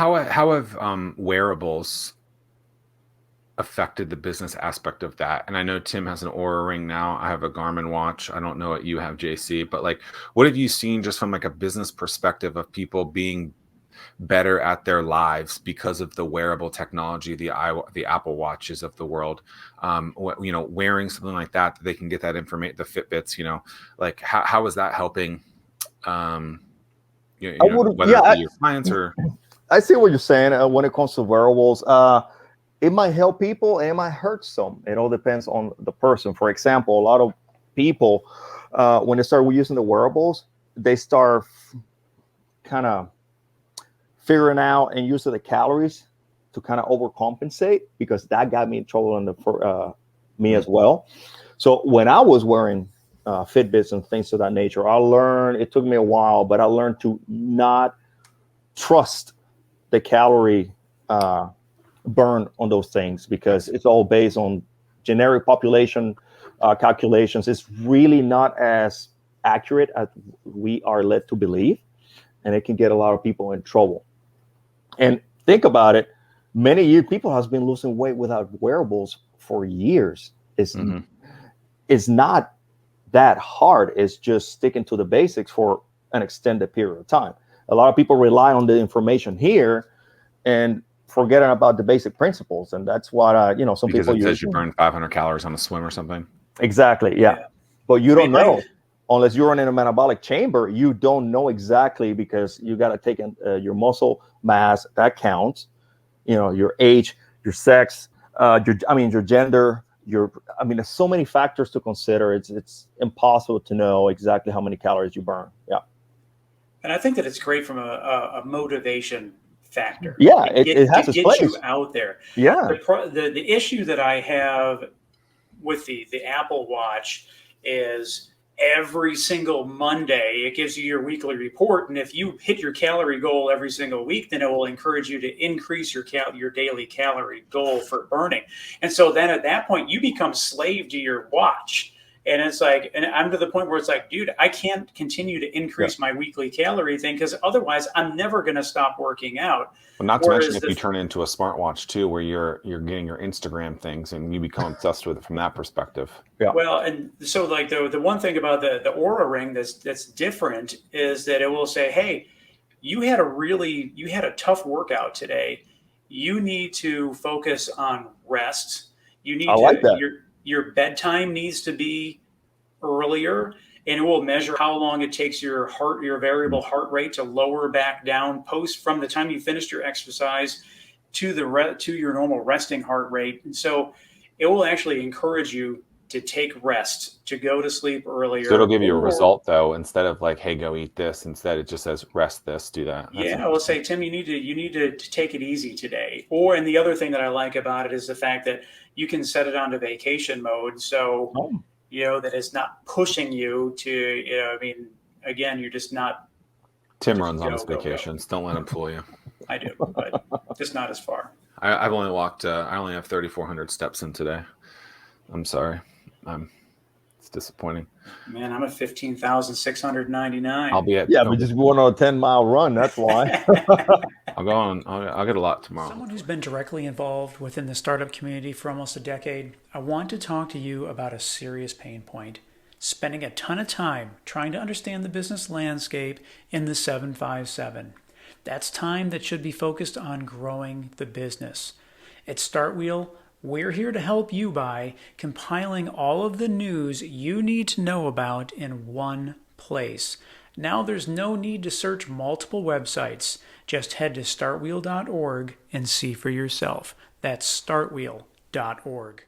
how have wearables affected the business aspect of that? And I know Tim has an Aura ring now. I have a Garmin watch. I don't know what you have, JC, but like, what have you seen just from like a business perspective of people being better at their lives because of the wearable technology, the Apple Watches of the world, wearing something like that they can get that information, the Fitbits, like how is that helping, whether it be your clients or. I see what you're saying when it comes to wearables. It might help people and it might hurt some. It all depends on the person. For example, a lot of people, when they start using the wearables, they start kind of figuring out and using the calories to kind of overcompensate, because that got me in trouble for me as well. So when I was wearing Fitbits and things of that nature, I learned, it took me a while, but I learned to not trust the calorie burn on those things, because it's all based on generic population calculations. It's really not as accurate as we are led to believe, and it can get a lot of people in trouble. And think about it, many years people has been losing weight without wearables for years. It's not that hard. It's just sticking to the basics for an extended period of time. A lot of people rely on the information here and forgetting about the basic principles, and that's what some because people it says you burn 500 calories on a swim or something. Exactly, yeah. But you don't know unless you're in a metabolic chamber. You don't know exactly, because you got to take in your muscle mass, that counts. Your age, your sex, your gender. There's so many factors to consider. It's impossible to know exactly how many calories you burn. Yeah. And I think that it's great from a motivation factor. Yeah, it has its place. You out there. Yeah. The issue that I have with the Apple Watch is every single Monday it gives you your weekly report, and if you hit your calorie goal every single week, then it will encourage you to increase your daily calorie goal for burning. And so then at that point you become slave to your watch. And it's like, and I'm to the point where it's like, dude, I can't continue to increase my weekly calorie thing, because otherwise I'm never going to stop working out. Well, not to mention if you turn it into a smartwatch too, where you're getting your Instagram things and you become obsessed with it from that perspective. Yeah. Well, and so like the one thing about the Aura ring that's different is that it will say, hey, you had a tough workout today. You need to focus on rest. You need your bedtime needs to be earlier, and it will measure how long it takes your variable heart rate to lower back down from the time you finished your exercise to your normal resting heart rate. And so it will actually encourage you to take rest, to go to sleep earlier. So it'll give you a result though, instead of like, hey, go eat this. Instead, it just says rest this, do that. I will say, Tim, you need to take it easy today. And the other thing that I like about it is the fact that you can set it onto vacation mode. So, that it's not pushing you to, again, you're just not. Tim runs on his vacations. Don't let him fool you. I do, but just not as far. I've only walked, I only have 3,400 steps in today. I'm sorry. It's disappointing. Man, I'm at 15,699. I'll be at but just going on a 10-mile run. That's why. I'll get a lot tomorrow. Someone who's been directly involved within the startup community for almost a decade, I want to talk to you about a serious pain point. Spending a ton of time trying to understand the business landscape in the 757. That's time that should be focused on growing the business. At StartWheel, we're here to help you by compiling all of the news you need to know about in one place. Now there's no need to search multiple websites. Just head to startwheel.org and see for yourself. That's startwheel.org.